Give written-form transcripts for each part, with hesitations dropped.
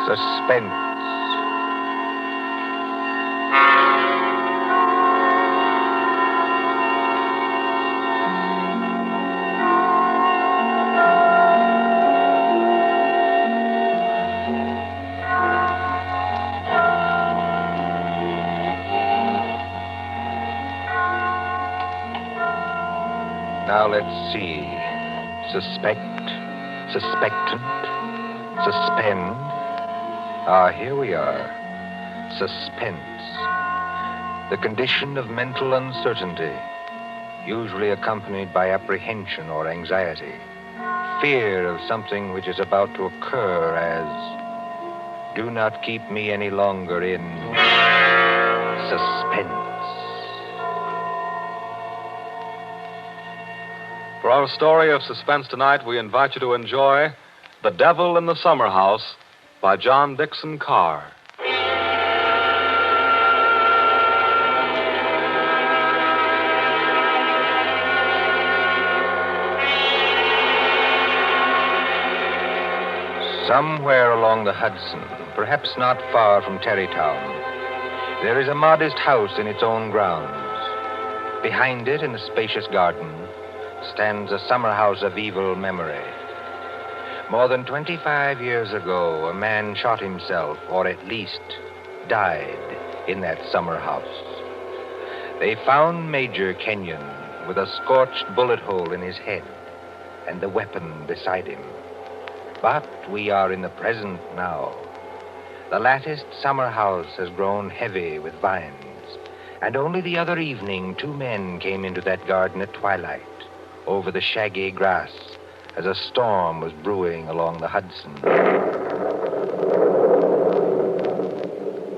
Suspense. Now let's see. Suspect, suspectant, suspend. Here we are. Suspense. The condition of mental uncertainty, usually accompanied by apprehension or anxiety. Fear of something which is about to occur, as do not keep me any longer in suspense. For our story of suspense tonight, we invite you to enjoy The Devil in the Summer House by John Dickson Carr. Somewhere along the Hudson, perhaps not far from Tarrytown, there is a modest house in its own grounds. Behind it, in a spacious garden, stands a summer house of evil memory. More than 25 years ago, a man shot himself, or at least died, in that summer house. They found Major Kenyon with a scorched bullet hole in his head and the weapon beside him. But we are in the present now. The latticed summer house has grown heavy with vines, and only the other evening 2 men came into that garden at twilight, over the shaggy grass, as a storm was brewing along the Hudson.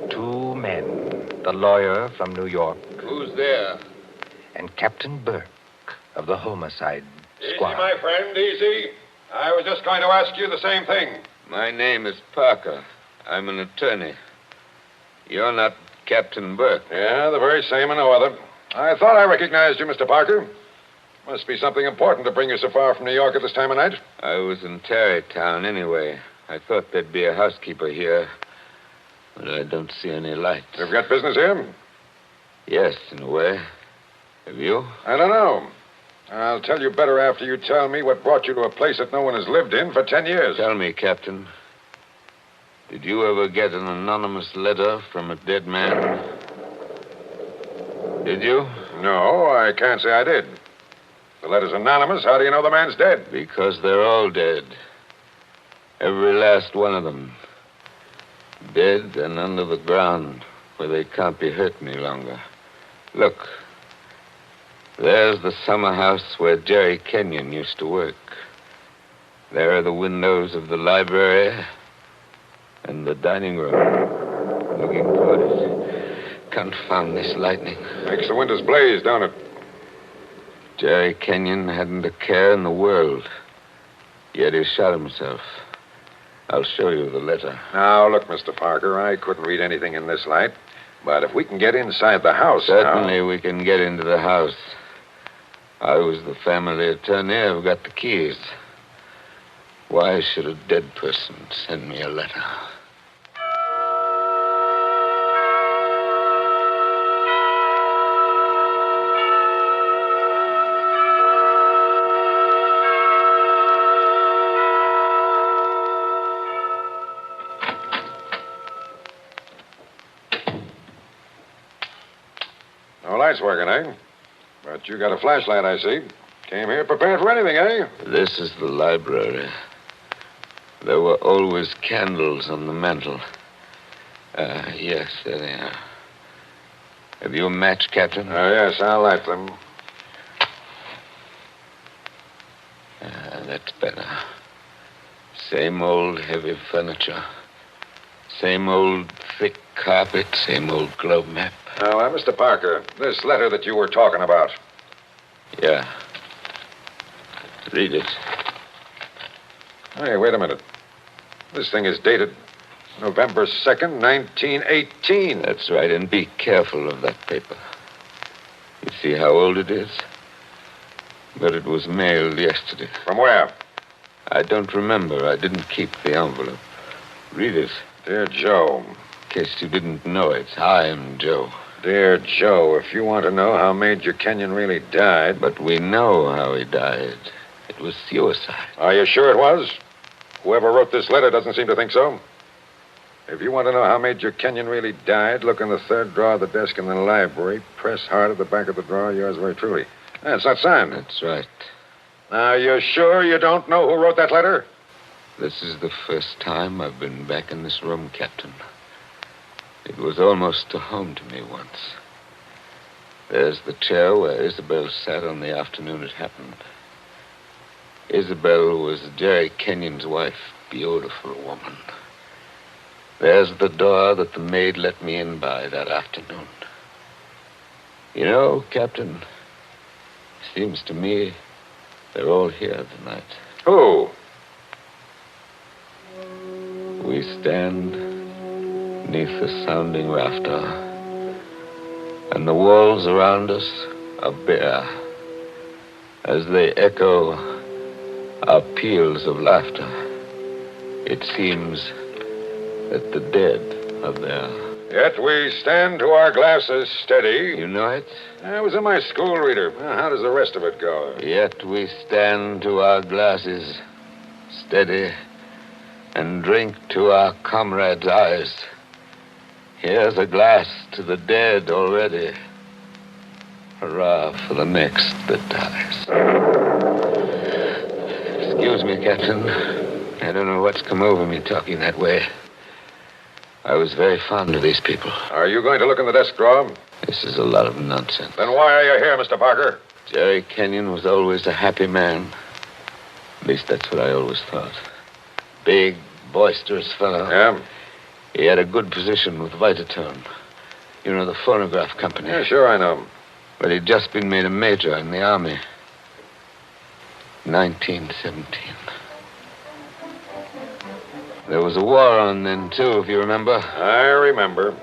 2 men, the lawyer from New York. Who's there? And Captain Burke of the homicide squad. Easy, my friend, easy. I was just going to ask you the same thing. My name is Parker. I'm an attorney. You're not Captain Burke. Yeah, the very same and no other. I thought I recognized you, Mr. Parker. Must be something important to bring you so far from New York at this time of night. I was in Tarrytown anyway. I thought there'd be a housekeeper here, but I don't see any lights. You've got business here? Yes, in a way. Have you? I don't know. I'll tell you better after you tell me what brought you to a place that no one has lived in for 10 years. Tell me, Captain. Did you ever get an anonymous letter from a dead man? Did you? No, I can't say I did. The letter's anonymous. How do you know the man's dead? Because they're all dead. Every last one of them. Dead and under the ground, where they can't be hurt any longer. Look. There's the summer house where Jerry Kenyon used to work. There are the windows of the library and the dining room. Looking toward it. Confound this lightning. Makes the windows blaze, don't it? Jerry Kenyon hadn't a care in the world. Yet he shot himself. I'll show you the letter. Now, look, Mr. Parker, I couldn't read anything in this light. But if we can get inside the house Certainly we can get into the house. I was the family attorney. I've got the keys. Why should a dead person send me a letter? No lights working, eh? But you got a flashlight, I see. Came here prepared for anything, eh? This is the library. There were always candles on the mantel. Yes, there they are. Have you a match, Captain? Yes, I'll light them. That's better. Same old heavy furniture. Same old thick carpet. Same old globe map. Now, Mr. Parker, this letter that you were talking about. Yeah. Read it. Hey, wait a minute. This thing is dated November 2nd, 1918. That's right, and be careful of that paper. You see how old it is? But it was mailed yesterday. From where? I don't remember. I didn't keep the envelope. Read it. Dear Joe. In case you didn't know it, I'm Joe. Dear Joe, if you want to know how Major Kenyon really died... But we know how he died. It was suicide. Are you sure it was? Whoever wrote this letter doesn't seem to think so. If you want to know how Major Kenyon really died, look in the third drawer of the desk in the library. Press hard at the back of the drawer. Yours very truly. It's not signed. That's right. Now, you're sure you don't know who wrote that letter? This is the first time I've been back in this room, Captain. It was almost a home to me once. There's the chair where Isabel sat on the afternoon it happened. Isabel was Jerry Kenyon's wife. Beautiful woman. There's the door that the maid let me in by that afternoon. You know, Captain, seems to me they're all here tonight. Who? We stand beneath the sounding rafter, and the walls around us are bare as they echo our peals of laughter. It seems that the dead are there. Yet we stand to our glasses steady. You know it? I was in my school reader. Well, how does the rest of it go? Yet we stand to our glasses steady and drink to our comrades' eyes. Here's a glass to the dead already. Hurrah for the next that dies. Excuse me, Captain. I don't know what's come over me talking that way. I was very fond of these people. Are you going to look in the desk drawer? This is a lot of nonsense. Then why are you here, Mr. Parker? Jerry Kenyon was always a happy man. At least that's what I always thought. Big, boisterous fellow. Yeah? He had a good position with Vitaturn. You know, the phonograph company. Yeah, sure I know. But he'd just been made a major in the Army. 1917. There was a war on then, too, if you remember. I remember.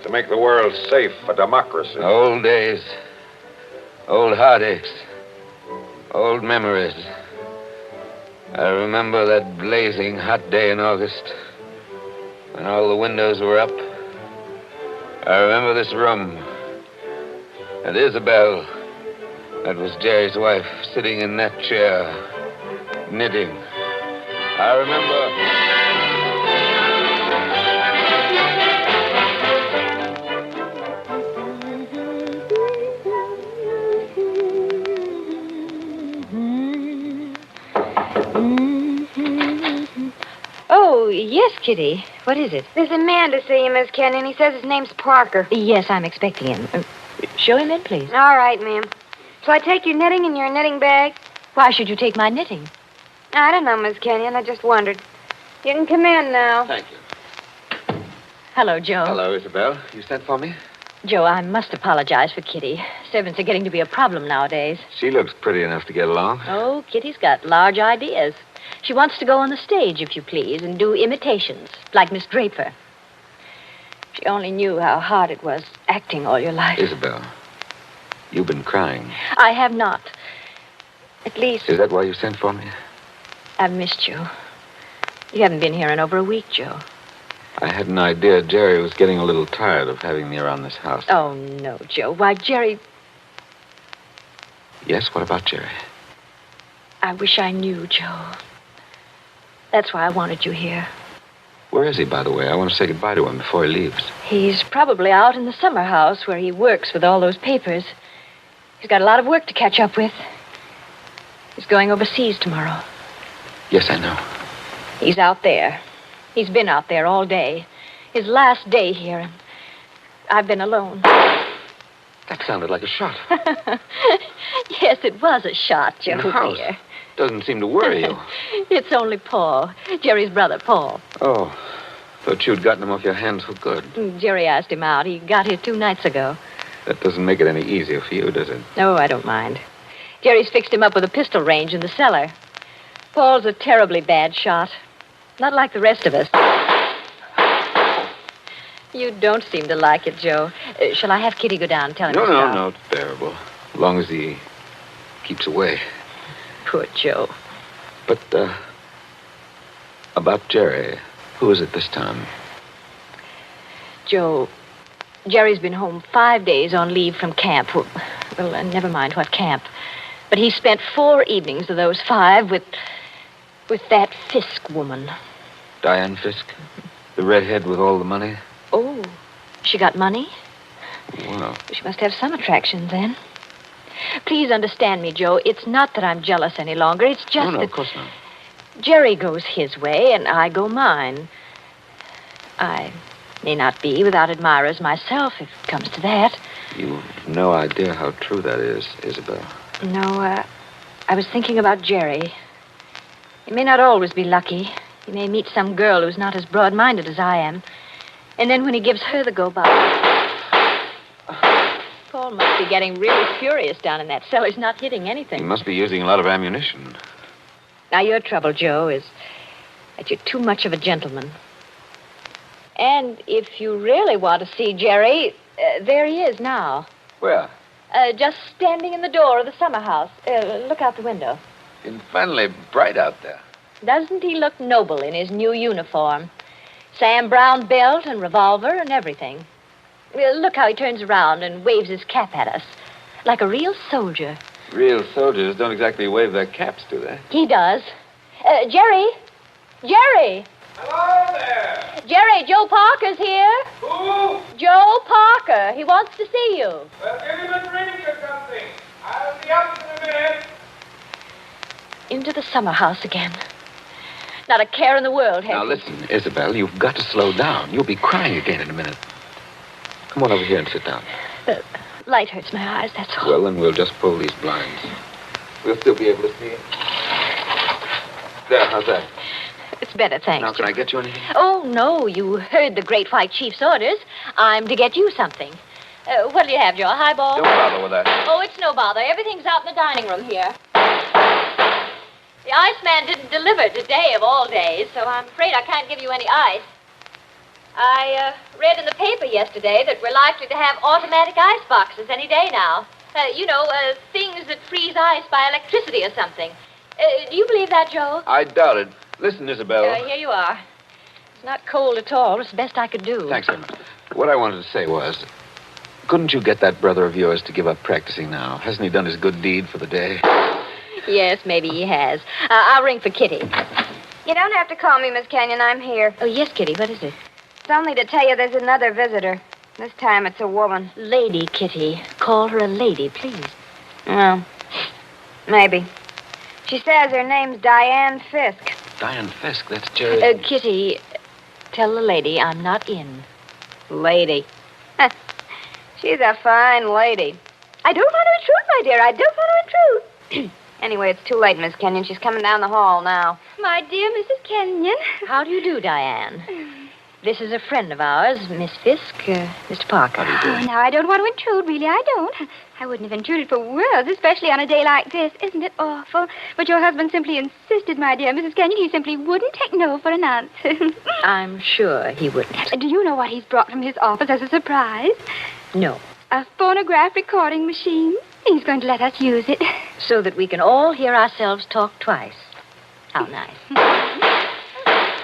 To make the world safe for democracy. Old days. Old heartaches. Old memories. I remember that blazing hot day in August when all the windows were up. I remember this room. And Isabel, that was Jerry's wife, sitting in that chair, knitting. I remember... Oh, yes, Kitty. What is it? There's a man to see you, Miss Kenyon. He says his name's Parker. Yes, I'm expecting him. Show him in, please. All right, ma'am. Shall I take your knitting in your knitting bag? Why should you take my knitting? I don't know, Miss Kenyon. I just wondered. You can come in now. Thank you. Hello, Joe. Hello, Isabel. You sent for me? Joe, I must apologize for Kitty. Servants are getting to be a problem nowadays. She looks pretty enough to get along. Oh, Kitty's got large ideas. She wants to go on the stage, if you please, and do imitations, like Miss Draper. She only knew how hard it was acting all your life. Isabel, you've been crying. I have not. At least, Is that why you sent for me? I've missed you. You haven't been here in over a week, Joe. I had an idea Jerry was getting a little tired of having me around this house. Oh, no, Joe. Why, Jerry, Yes, what about Jerry? I wish I knew, Joe. That's why I wanted you here. Where is he, by the way? I want to say goodbye to him before he leaves. He's probably out in the summer house where he works with all those papers. He's got a lot of work to catch up with. He's going overseas tomorrow. Yes, I know. He's out there. He's been out there all day. His last day here, and I've been alone. That sounded like a shot. Yes, it was a shot, Joe, In the house. dear. Doesn't seem to worry you. It's only Paul, Jerry's brother, Paul. Oh, thought you'd gotten him off your hands for good. Jerry asked him out. He got here 2 nights ago. That doesn't make it any easier for you, does it? No, I don't mind. Jerry's fixed him up with a pistol range in the cellar. Paul's a terribly bad shot. Not like the rest of us. You don't seem to like it, Joe. Shall I have Kitty go down and tell him to stop? No, it's bearable. As long as he keeps away. Poor Joe. But, about Jerry, who is it this time? Joe, Jerry's been home 5 days on leave from camp. Well, never mind what camp. But he spent 4 evenings of those 5 with that Fisk woman. Diane Fisk? The redhead with all the money? Oh, she got money? Well, She must have some attraction then. Please understand me, Joe. It's not that I'm jealous any longer. It's just no, that of course not. Jerry goes his way and I go mine. I may not be without admirers myself, if it comes to that. You've no idea how true that is, Isabel. No, I was thinking about Jerry. He may not always be lucky. He may meet some girl who's not as broad-minded as I am. And then when he gives her the go-by... Paul must be getting really furious down in that cellar. He's not hitting anything. You must be using a lot of ammunition. Now, your trouble, Joe, is that you're too much of a gentleman. And if you really want to see Jerry, there he is now. Where? Just standing in the door of the summer house. Look out the window. Infernally bright out there. Doesn't he look noble in his new uniform? Sam Brown belt and revolver and everything. Look how he turns around and waves his cap at us. Like a real soldier. Real soldiers don't exactly wave their caps, do they? He does. Jerry? Jerry! Hello there! Jerry, Joe Parker's here. Who? Joe Parker. He wants to see you. Well, give him a drink or something. I'll be up in a minute. Into the summer house again. Not a care in the world, has Now, he? listen, Isabel, you've got to slow down. You'll be crying again in a minute. Come on over here and sit down. Light hurts my eyes, that's all. Well, then we'll just pull these blinds. We'll still be able to see it. There, how's that? It's better, thanks. Now, can Joe. I get you anything? Oh, no, you heard the Great White Chief's orders. I'm to get you something. What'll you have, Joe? A highball? Don't bother with that. Oh, it's no bother. Everything's out in the dining room here. The iceman didn't deliver today of all days, so I'm afraid I can't give you any ice. I read in the paper yesterday that we're likely to have automatic ice boxes any day now. Things that freeze ice by electricity or something. Do you believe that, Joe? I doubt it. Listen, Isabel. Here you are. It's not cold at all. It's the best I could do. Thanks very much. What I wanted to say was, couldn't you get that brother of yours to give up practicing now? Hasn't he done his good deed for the day? Yes, maybe he has. I'll ring for Kitty. You don't have to call me, Miss Kenyon. I'm here. Oh, yes, Kitty. What is it? It's only to tell you there's another visitor. This time it's a woman. Lady, Kitty. Call her a lady, please. Well, maybe. She says her name's Diane Fisk. Diane Fisk, that's Jerry. Kitty, tell the lady I'm not in. Lady. She's a fine lady. I don't want to intrude, my dear. I don't want to intrude. Anyway, it's too late, Miss Kenyon. She's coming down the hall now. My dear Mrs. Kenyon. How do you do, Diane? This is a friend of ours, Miss Fisk, Mr. Parker. How do you do? Oh, now, I don't want to intrude, really. I don't. I wouldn't have intruded for worlds, especially on a day like this. Isn't it awful? But your husband simply insisted, my dear Mrs. Kenyon. He simply wouldn't take no for an answer. I'm sure he wouldn't. Do you know what he's brought from his office as a surprise? No. A phonograph recording machine. He's going to let us use it. So that we can all hear ourselves talk twice. How nice.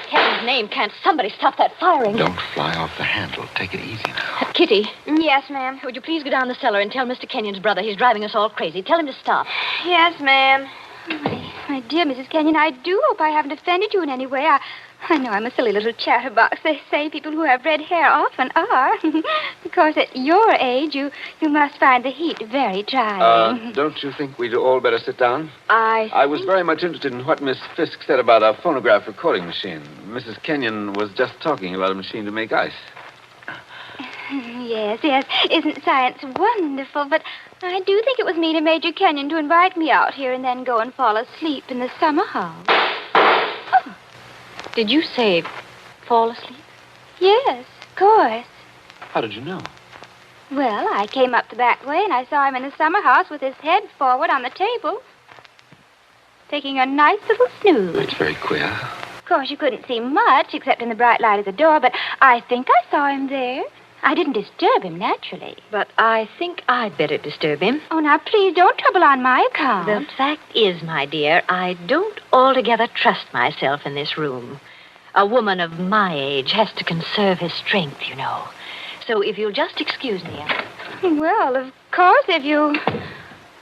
Heaven's name, can't somebody stop that firing? Don't fly off the handle. Take it easy now. Kitty, Yes, ma'am. would you please go down the cellar and tell Mr. Kenyon's brother he's driving us all crazy? Tell him to stop. Yes, ma'am. My dear Mrs. Kenyon, I do hope I haven't offended you in any way. I know I'm a silly little chatterbox. They say people who have red hair often are. Because at your age, you must find the heat very trying. Don't you think we'd all better sit down? I I was very much interested in what Miss Fisk said about a phonograph recording machine. Mrs. Kenyon was just talking about a machine to make ice. Yes. Isn't science wonderful? But I do think it was mean of Major Kenyon to invite me out here and then go and fall asleep in the summer house. Did you say fall asleep? Yes, of course. How did you know? Well, I came up the back way and I saw him in the summer house with his head forward on the table, taking a nice little snooze. That's very queer. Of course, you couldn't see much except in the bright light of the door, but I think I saw him there. I didn't disturb him, naturally. But I think I'd better disturb him. Oh, now, please don't trouble on my account. The fact is, my dear, I don't altogether trust myself in this room. A woman of my age has to conserve her strength, you know. So if you'll just excuse me. Well, of course, if you...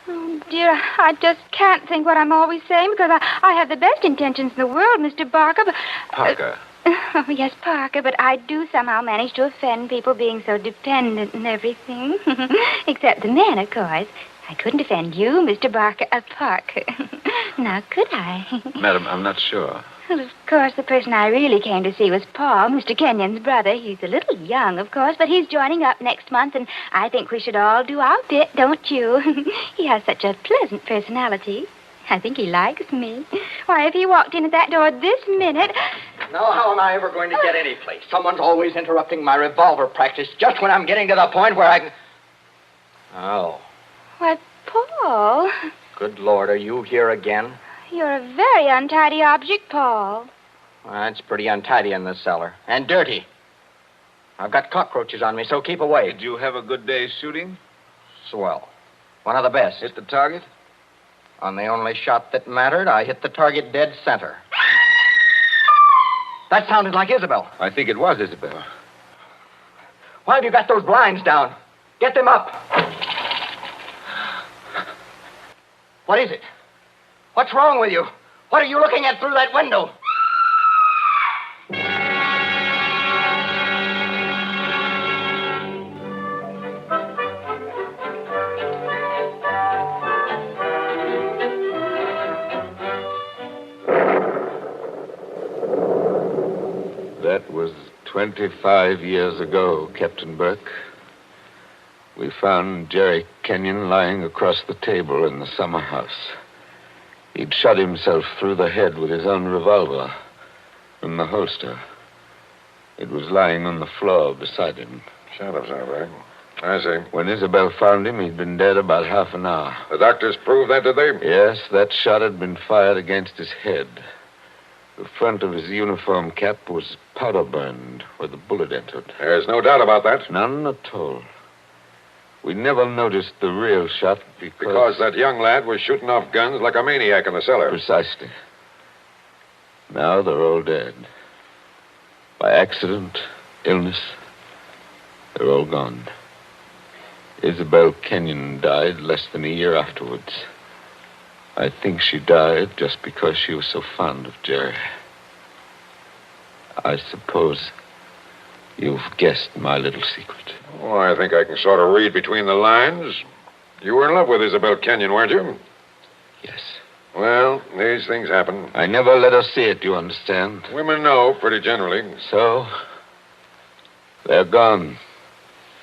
Oh, dear, I just can't think what I'm always saying because I have the best intentions in the world, Mr. Barker, but... Parker. Oh, yes, Parker, but I do somehow manage to offend people being so dependent and everything. Except the men, of course. I couldn't offend you, Mr. Parker. Now, could I? Madam, I'm not sure. Well, of course, the person I really came to see was Paul, Mr. Kenyon's brother. He's a little young, of course, but he's joining up next month, and I think we should all do our bit, don't you? He has such a pleasant personality. I think he likes me. Why, if he walked in at that door this minute... Now, how am I ever going to get any place? Someone's always interrupting my revolver practice just when I'm getting to the point where I can... Oh. Why, Paul... Good Lord, are you here again? You're a very untidy object, Paul. Well, it's pretty untidy in this cellar. And dirty. I've got cockroaches on me, so keep away. Did you have a good day shooting? Swell. One of the best. Hit the target? On the only shot that mattered, I hit the target dead center. That sounded like Isabel. I think it was Isabel. Why have you got those blinds down? Get them up. What is it? What's wrong with you? What are you looking at through that window? That was 25 years ago, Captain Burke. We found Jerry Kenyon lying across the table in the summer house. He'd shot himself through the head with his own revolver from the holster. It was lying on the floor beside him. Shot himself, right? I see. When Isabel found him, he'd been dead about half an hour. The doctors proved that, did they? Yes, that shot had been fired against his head. The front of his uniform cap was powder burned where the bullet entered. There's no doubt about that. None at all. We never noticed the real shot Because that young lad was shooting off guns like a maniac in the cellar. Precisely. Now they're all dead. By accident, illness, they're all gone. Isabel Kenyon died less than a year afterwards. I think she died just because she was so fond of Jerry. I suppose you've guessed my little secret. Oh, I think I can sort of read between the lines. You were in love with Isabel Kenyon, weren't you? Yes. Well, these things happen. I never let her see it, you understand? Women know, pretty generally. So, they're gone.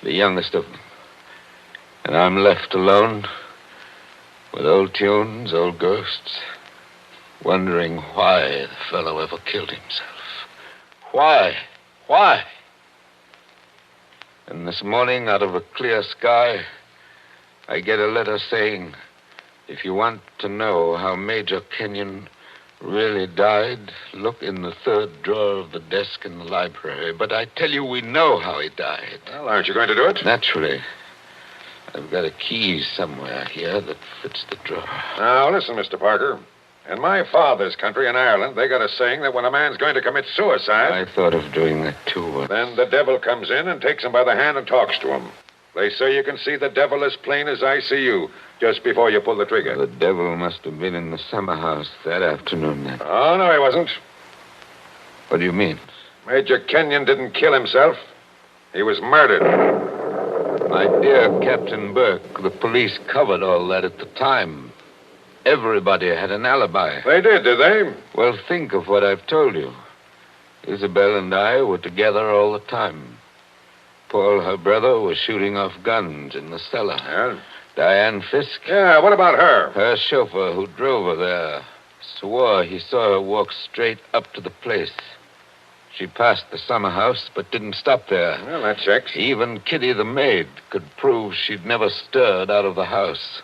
The youngest of them. And I'm left alone with old tunes, old ghosts, wondering why the fellow ever killed himself. Why? Why? And this morning, out of a clear sky, I get a letter saying, if you want to know how Major Kenyon really died, look in the third drawer of the desk in the library. But I tell you, we know how he died. Well, aren't you going to do it? Naturally. I've got a key somewhere here that fits the drawer. Now, listen, Mr. Parker. In my father's country, in Ireland, they got a saying that when a man's going to commit suicide... I thought of doing that, too. Then the devil comes in and takes him by the hand and talks to him. They say you can see the devil as plain as I see you, just before you pull the trigger. The devil must have been in the summer house that afternoon, then. Oh, no, he wasn't. What do you mean? Major Kenyon didn't kill himself. He was murdered. My dear Captain Burke, the police covered all that at the time. Everybody had an alibi. They did they? Well, think of what I've told you. Isabel and I were together all the time. Paul, her brother, was shooting off guns in the cellar. Yeah? Diane Fisk. Yeah, what about her? Her chauffeur who drove her there swore he saw her walk straight up to the place. She passed the summer house, but didn't stop there. Well, that checks. Even Kitty, the maid, could prove she'd never stirred out of the house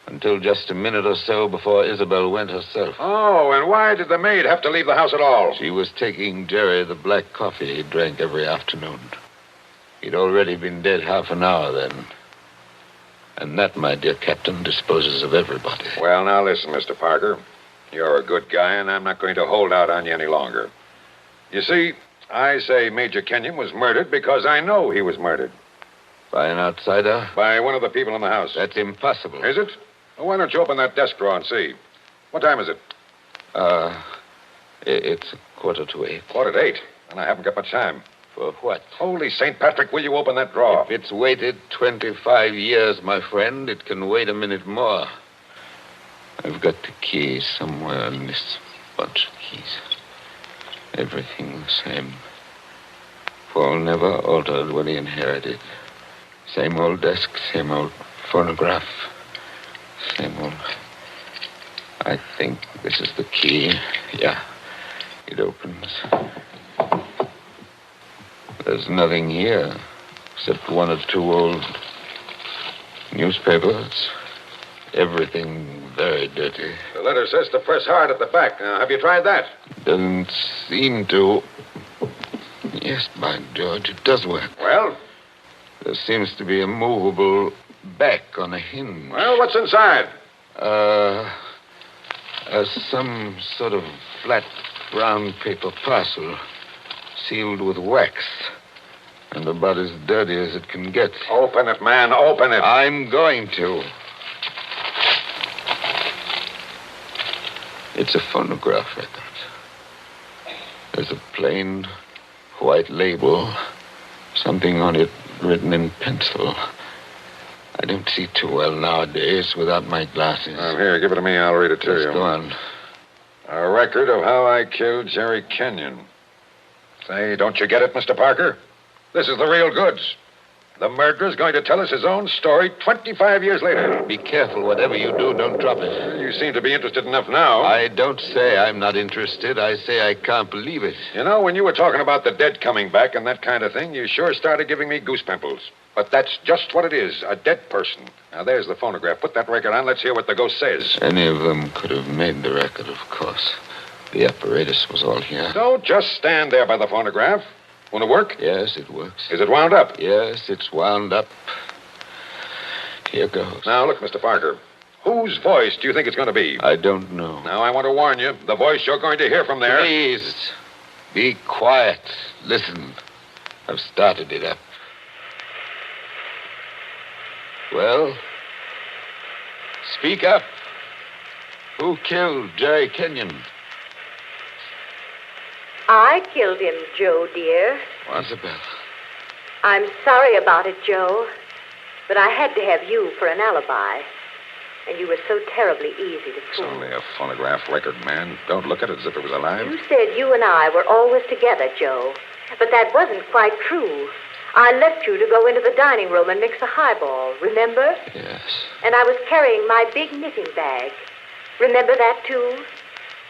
until just a minute or so before Isabel went herself. Oh, and why did the maid have to leave the house at all? She was taking Jerry the black coffee he drank every afternoon. He'd already been dead half an hour then. And that, my dear Captain, disposes of everybody. Well, now listen, Mr. Parker. You're a good guy, and I'm not going to hold out on you any longer. You see, I say Major Kenyon was murdered because I know he was murdered. By an outsider? By one of the people in the house. That's impossible. Is it? Well, why don't you open that desk drawer and see? What time is it? It's 7:45. 7:45. And I haven't got much time. For what? Holy St. Patrick, will you open that drawer? If it's waited 25 years, my friend, it can wait a minute more. I've got the key somewhere in this bunch of keys. Everything the same. Paul never altered what he inherited. Same old desk, same old phonograph. Same old... I think this is the key. Yeah, it opens. There's nothing here except one or two old newspapers. Everything very dirty. The letter says to press hard at the back. Now, have you tried that? Doesn't seem to. Yes, by George, it does work. Well? There seems to be a movable back on a hinge. Well, what's inside? Some sort of flat brown paper parcel sealed with wax. And about as dirty as it can get. Open it, man. Open it. I'm going to. It's a phonograph record. There's a plain white label. Something on it written in pencil. I don't see too well nowadays without my glasses. Here, give it to me. I'll read it to you. Go on. A record of how I killed Jerry Kenyon. Say, don't you get it, Mr. Parker? This is the real goods. The murderer's going to tell us his own story 25 years later. Be careful. Whatever you do, don't drop it. You seem to be interested enough now. I don't say I'm not interested. I say I can't believe it. You know, when you were talking about the dead coming back and that kind of thing, you sure started giving me goose pimples. But that's just what it is, a dead person. Now, there's the phonograph. Put that record on. Let's hear what the ghost says. Any of them could have made the record, of course. The apparatus was all here. Don't just stand there by the phonograph. Won't it work? Yes, it works. Is it wound up? Yes, it's wound up. Here goes. Now, look, Mr. Parker. Whose voice do you think it's going to be? I don't know. Now, I want to warn you. The voice you're going to hear from there... Please, be quiet. Listen. I've started it up. Well, speak up. Who killed Jerry Kenyon? I killed him, Joe, dear. Isabel. I'm sorry about it, Joe, but I had to have you for an alibi. And you were so terribly easy to It's fool. only a phonograph record, man. Don't look at it as if it was alive. You said you and I were always together, Joe, but that wasn't quite true. I left you to go into the dining room and mix a highball, remember? Yes. And I was carrying my big knitting bag. Remember that, too?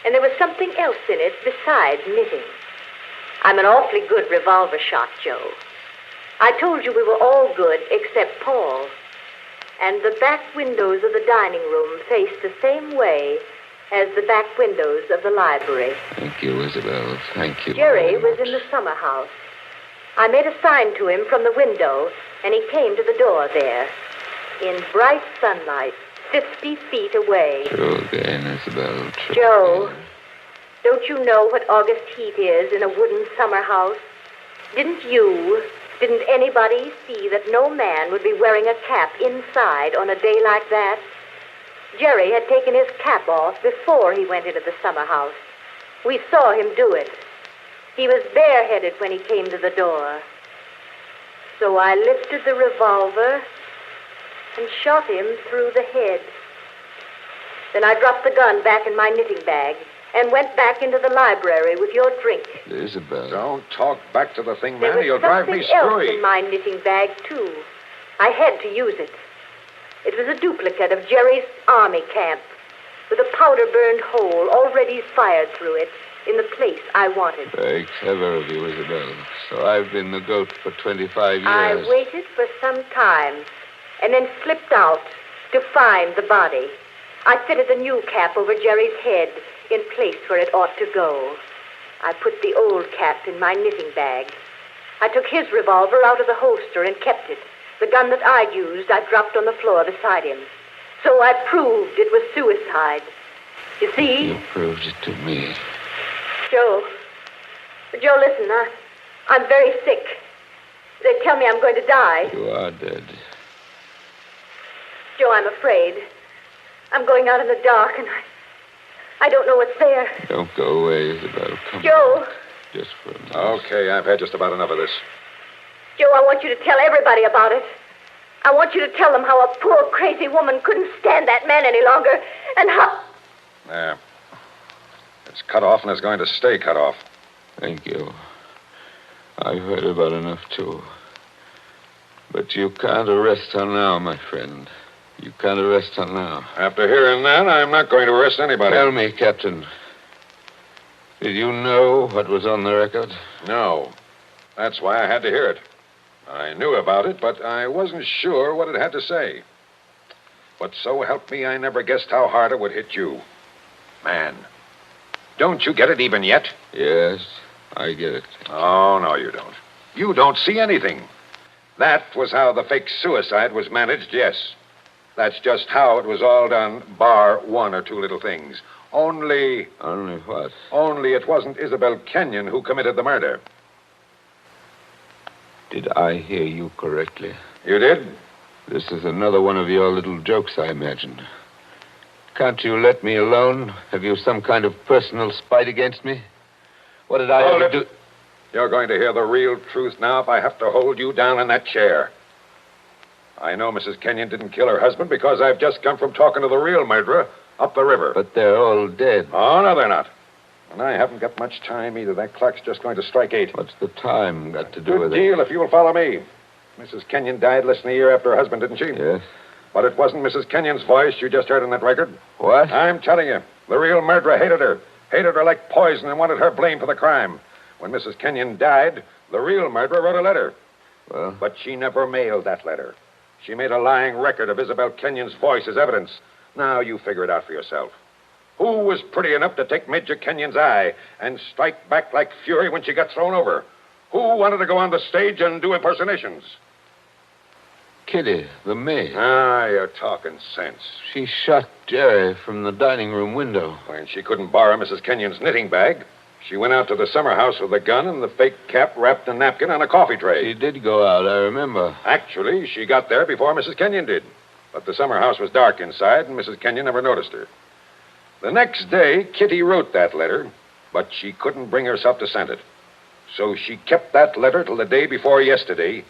And there was something else in it besides knitting. I'm an awfully good revolver shot, Joe. I told you we were all good except Paul. And the back windows of the dining room faced the same way as the back windows of the library. Thank you, Isabel. Thank you. Jerry was in the summer house. I made a sign to him from the window, and he came to the door there, in bright sunlight, 50 feet away. True again, Isabel. True Joe, again. don't you know what August heat is in a wooden summer house? Didn't anybody see that no man would be wearing a cap inside on a day like that? Jerry had taken his cap off before he went into the summer house. We saw him do it. He was bareheaded when he came to the door. So I lifted the revolver and shot him through the head. Then I dropped the gun back in my knitting bag and went back into the library with your drink. Isabel. Don't talk back to the thing, There man. was You'll drive me something else screwy. in my knitting bag, too. I had to use it. It was a duplicate of Jerry's army camp with a powder-burned hole already fired through it in the place I wanted. Very clever of you, Isabel. So I've been the goat for 25 years. I waited for some time and then slipped out to find the body. I fitted the new cap over Jerry's head in place where it ought to go. I put the old cap in my knitting bag. I took his revolver out of the holster and kept it. The gun that I used, I dropped on the floor beside him. So I proved it was suicide. You see? You proved it to me. Joe, listen, I'm very sick. They tell me I'm going to die. You are dead. Joe, I'm afraid. I'm going out in the dark, and I don't know what's there. Don't go away, Isabel. Come Joe. on. Just for a minute. Okay, I've had just about enough of this. Joe, I want you to tell everybody about it. I want you to tell them how a poor, crazy woman couldn't stand that man any longer, and how... There. It's cut off, and it's going to stay cut off. Thank you. I've heard about enough, too. But you can't arrest her now, my friend. You can't arrest her now. After hearing that, I'm not going to arrest anybody. Tell me, Captain. Did you know what was on the record? No. That's why I had to hear it. I knew about it, but I wasn't sure what it had to say. But so help me, I never guessed how hard it would hit you. Man, don't you get it even yet? Yes, I get it. Oh, no, you don't. You don't see anything. That was how the fake suicide was managed, yes. That's just how it was all done, bar one or two little things. Only... Only what? Only it wasn't Isabel Kenyon who committed the murder. Did I hear you correctly? You did? This is another one of your little jokes, I imagine. Can't you let me alone? Have you some kind of personal spite against me? What did I ever do? You're going to hear the real truth now if I have to hold you down in that chair. I know Mrs. Kenyon didn't kill her husband because I've just come from talking to the real murderer up the river. But they're all dead. Oh, no, they're not. And I haven't got much time either. That clock's just going to strike 8. What's the time got to do with it? Good deal if you'll follow me. Mrs. Kenyon died less than a year after her husband, didn't she? Yes. But it wasn't Mrs. Kenyon's voice you just heard on that record. What? I'm telling you, the real murderer hated her. Hated her like poison and wanted her blamed for the crime. When Mrs. Kenyon died, the real murderer wrote a letter. Well? But she never mailed that letter. She made a lying record of Isabel Kenyon's voice as evidence. Now you figure it out for yourself. Who was pretty enough to take Major Kenyon's eye and strike back like fury when she got thrown over? Who wanted to go on the stage and do impersonations? Kitty, the maid. Ah, you're talking sense. She shot Jerry from the dining room window. When she couldn't borrow Mrs. Kenyon's knitting bag, she went out to the summer house with a gun and the fake cap wrapped in a napkin on a coffee tray. She did go out, I remember. Actually, she got there before Mrs. Kenyon did. But the summer house was dark inside, and Mrs. Kenyon never noticed her. The next day, Kitty wrote that letter, but she couldn't bring herself to send it. So she kept that letter till the day before yesterday.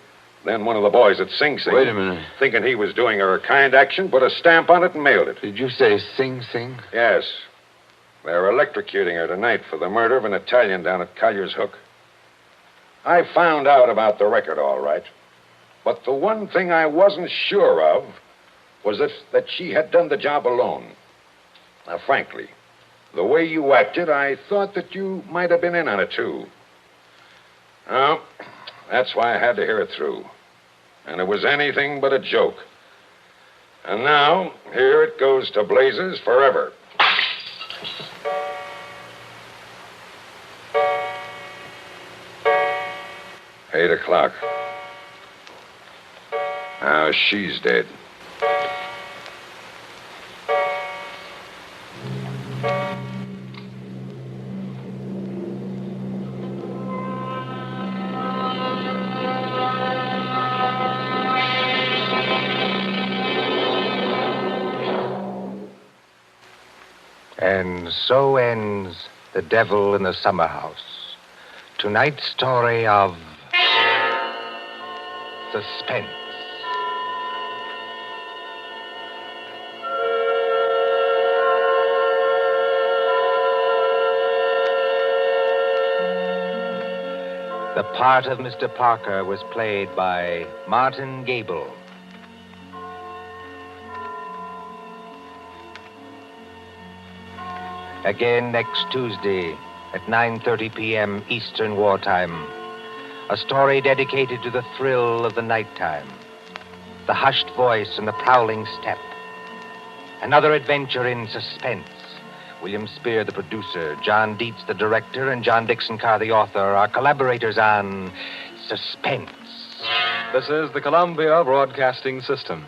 Then one of the boys at Sing Sing... Wait a minute. Thinking he was doing her a kind action, put a stamp on it and mailed it. Did you say Sing Sing? Yes. They're electrocuting her tonight for the murder of an Italian down at Collier's Hook. I found out about the record, all right. But the one thing I wasn't sure of was that she had done the job alone. Now, frankly, the way you acted, I thought that you might have been in on it, too. Well, that's why I had to hear it through. And it was anything but a joke. And now, here it goes to blazes forever. Eight o'clock. Now she's dead. And so ends The Devil in the Summer House. Tonight's story of Suspense. The part of Mr. Parker was played by Martin Gabel. Again next Tuesday at 9:30 p.m. Eastern Wartime. A story dedicated to the thrill of the nighttime, the hushed voice and the prowling step. Another adventure in suspense. William Spear, the producer, John Dietz, the director, and John Dickson Carr, the author, are collaborators on Suspense. This is the Columbia Broadcasting System.